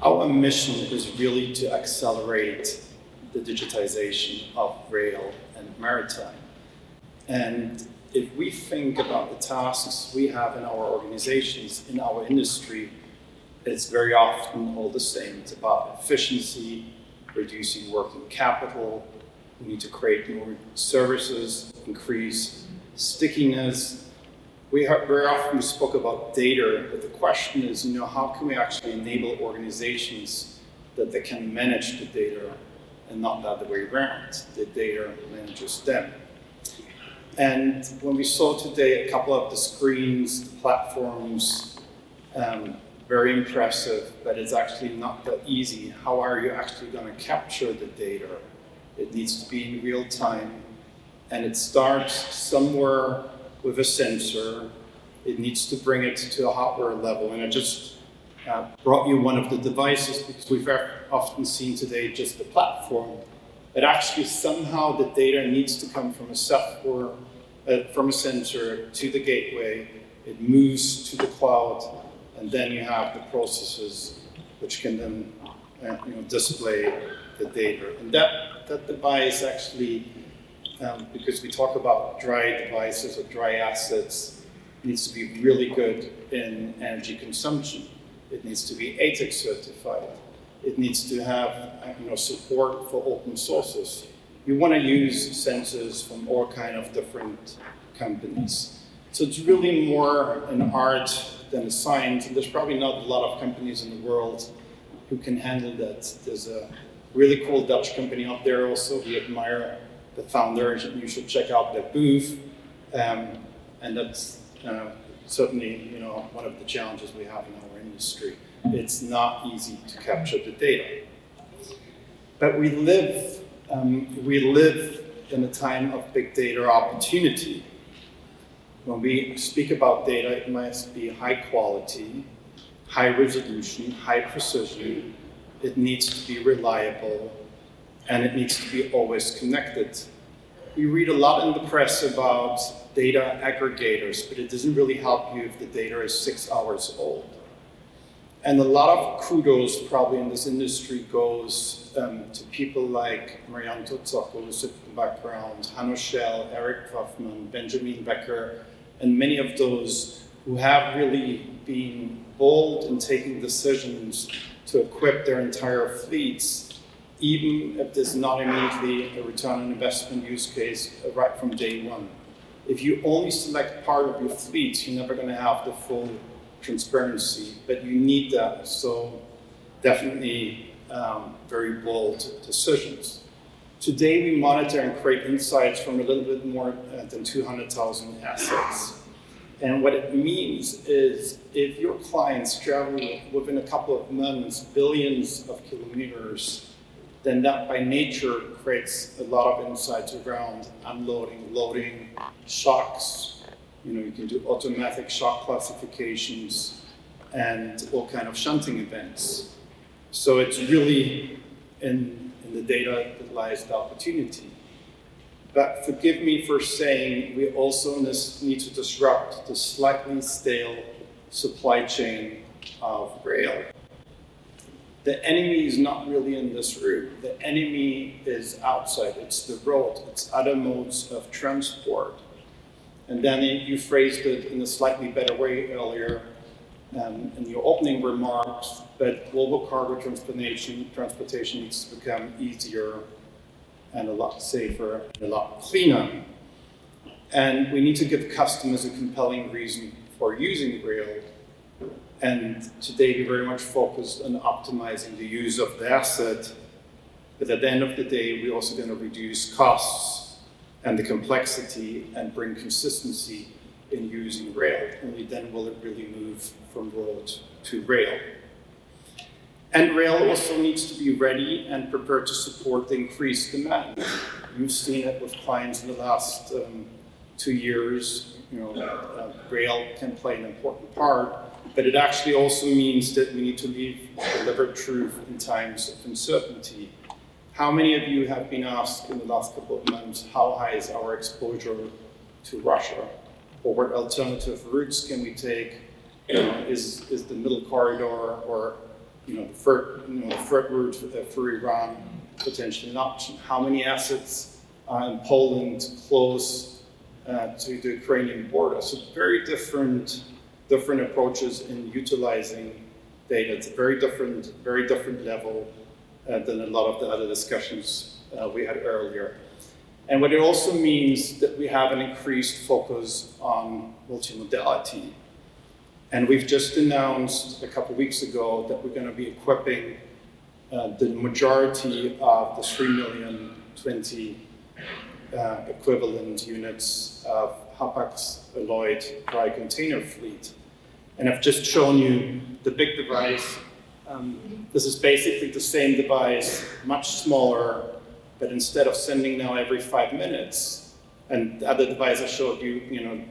Our mission is really to accelerate the digitization of rail and maritime. And if we think about the tasks we have in our organizations, in our industry, it's very often all the same. It's about efficiency, reducing working capital. We need to create more services, increase stickiness. We very often spoke about data, but the question is, how can we actually enable organizations that they can manage the data and not the other way around? The data manages them. And when we saw today a couple of the screens, the platforms, very impressive, but it's actually not that easy. How are you actually going to capture the data? It needs to be in real time, and it starts somewhere with a sensor. It needs to bring it to a hardware level. And I just brought you one of the devices because we've often seen today just the platform. But actually somehow the data needs to come from a software, from a sensor to the gateway. It moves to the cloud, and then you have the processes which can then display the data. And that device actually, because we talk about dry devices or dry assets, needs to be really good in energy consumption. It needs to be ATEX certified. It needs to have support for open sources. You want to use sensors from all kind of different companies. So it's really more an art than a science, and there's probably not a lot of companies in the world who can handle that. There's a really cool Dutch company out there also. We admire the founder. You should check out their booth. And that's certainly one of the challenges we have in our industry. It's not easy to capture the data. But we live in a time of big data opportunity. When we speak about data, it must be high quality, high resolution, high precision. It needs to be reliable, and it needs to be always connected. We read a lot in the press about data aggregators, but it doesn't really help you if the data is 6 hours old. And a lot of kudos probably in this industry goes to people like Marianne Tozocco, who's in the background, Hanno Schell, Eric Kaufman, Benjamin Becker, and many of those who have really been bold in taking decisions to equip their entire fleets, even if there's not immediately a return on investment use case right from day one. If you only select part of your fleet, you're never going to have the full transparency, but you need that. So definitely very bold decisions. Today we monitor and create insights from a little bit more than 200,000 assets. And what it means is if your clients travel within a couple of months, billions of kilometers, then that by nature creates a lot of insights around unloading, loading, shocks. You can do automatic shock classifications and all kind of shunting events. So it's really in the data that lies the opportunity. But forgive me for saying we also need to disrupt the slightly stale supply chain of rail. The enemy is not really in this room. The enemy is outside. It's the road. It's other modes of transport. And then you phrased it in a slightly better way earlier in your opening remarks, but global cargo transportation needs to become easier and a lot safer and a lot cleaner. And we need to give customers a compelling reason for using rail. And today we very much focused on optimizing the use of the asset, but at the end of the day, we're also going to reduce costs and the complexity and bring consistency in using rail. Only then will it really move from road to rail. And rail also needs to be ready and prepared to support the increased demand. You've seen it with clients in the last 2 years. Rail can play an important part, but it actually also means that we need to deliver truth in times of uncertainty. How many of you have been asked in the last couple of months, how high is our exposure to Russia? Or what alternative routes can we take? Is the middle corridor or the third route for Iran potentially an option. How many assets are in Poland close to the Ukrainian border? So very different approaches in utilizing data. It's a very different level than a lot of the other discussions we had earlier. And what it also means that we have an increased focus on multimodality. And we've just announced a couple of weeks ago that we're going to be equipping the majority of the 3,020,000 equivalent units of Hapag-Lloyd dry container fleet. And I've just shown you the big device. This is basically the same device, much smaller, but instead of sending now every 5 minutes, and the other device I showed you,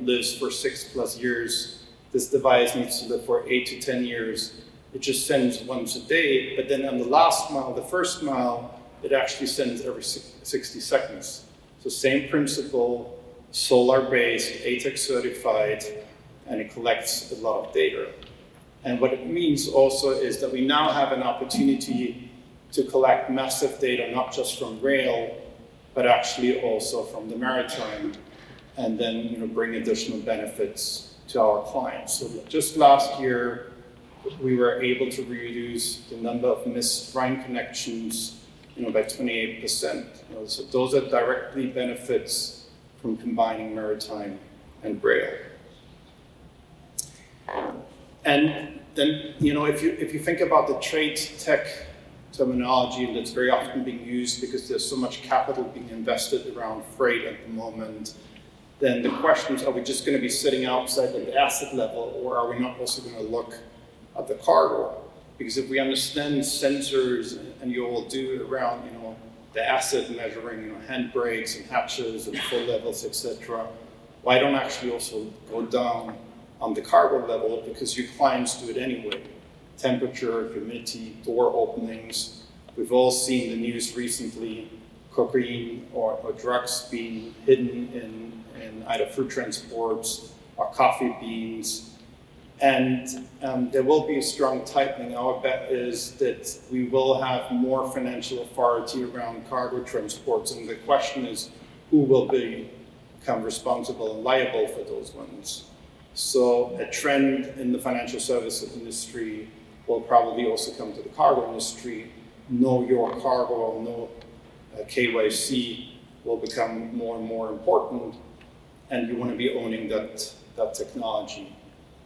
lives for 6+ years, this device needs to live for 8 to 10 years. It just sends once a day, but then on the last mile, the first mile, it actually sends every 60 seconds. So same principle, solar-based, ATEX certified, and it collects a lot of data. And what it means also is that we now have an opportunity to collect massive data, not just from rail, but actually also from the maritime, and then bring additional benefits to our clients. So just last year, we were able to reduce the number of missed Rhine connections by 28%. So those are directly benefits from combining maritime and rail. And then, if you think about the trade tech terminology that's very often being used because there's so much capital being invested around freight at the moment, then the question is, are we just going to be sitting outside at the asset level, or are we not also going to look at the cargo? Because if we understand sensors, and you all do around, the asset measuring, handbrakes and hatches and full levels, etc., why don't actually also go down on the cargo level? Because your clients do it anyway. Temperature, humidity, door openings. We've all seen the news recently, cocaine or drugs being hidden in either fruit transports or coffee beans. And there will be a strong tightening. Our bet is that we will have more financial authority around cargo transports. And the question is, who will become responsible and liable for those ones? So a trend in the financial services industry will probably also come to the cargo industry. Know your cargo, or know KYC will become more and more important, and you want to be owning that technology.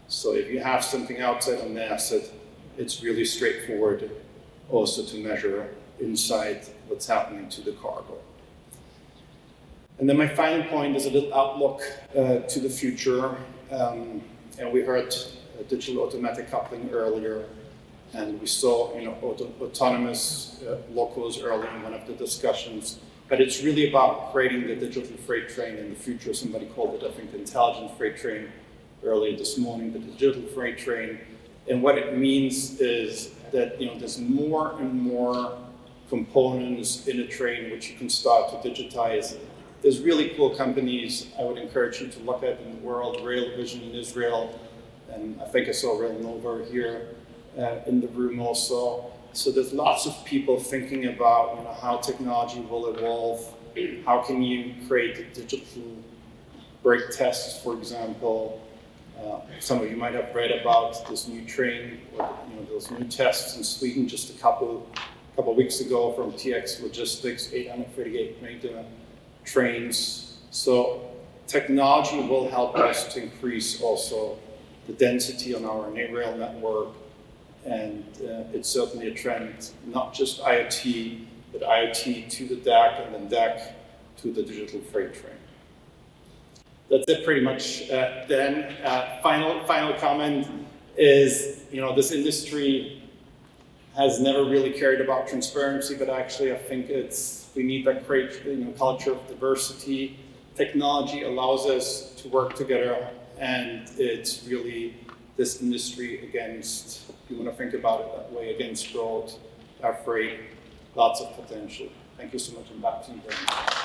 So if you have something outside on the asset, it's really straightforward also to measure inside what's happening to the cargo. And then my final point is a little outlook to the future. And we heard digital automatic coupling earlier, and we saw autonomous locos earlier in one of the discussions. But it's really about creating the digital freight train in the future. Somebody called it, I think, the intelligent freight train earlier this morning, but the digital freight train. And what it means is that there's more and more components in a train which you can start to digitize. There's really cool companies I would encourage you to look at in the world. Rail Vision in Israel, and I think I saw Rail Nova here in the room also. So there's lots of people thinking about how technology will evolve. How can you create digital brake tests, for example? Some of you might have read about this new train, those new tests in Sweden just a couple weeks ago from TX Logistics, 838 meter trains. So technology will help us to increase also the density on our rail network, and it's certainly a trend, not just IoT, but IoT to the DAC and then DAC to the digital freight train. That's it pretty much then. Final comment is, this industry has never really cared about transparency, but actually I think we need that great culture of diversity. Technology allows us to work together, and it's really this industry against, if you want to think about it that way, against road, air freight, lots of potential. Thank you so much, and back to you, Brian.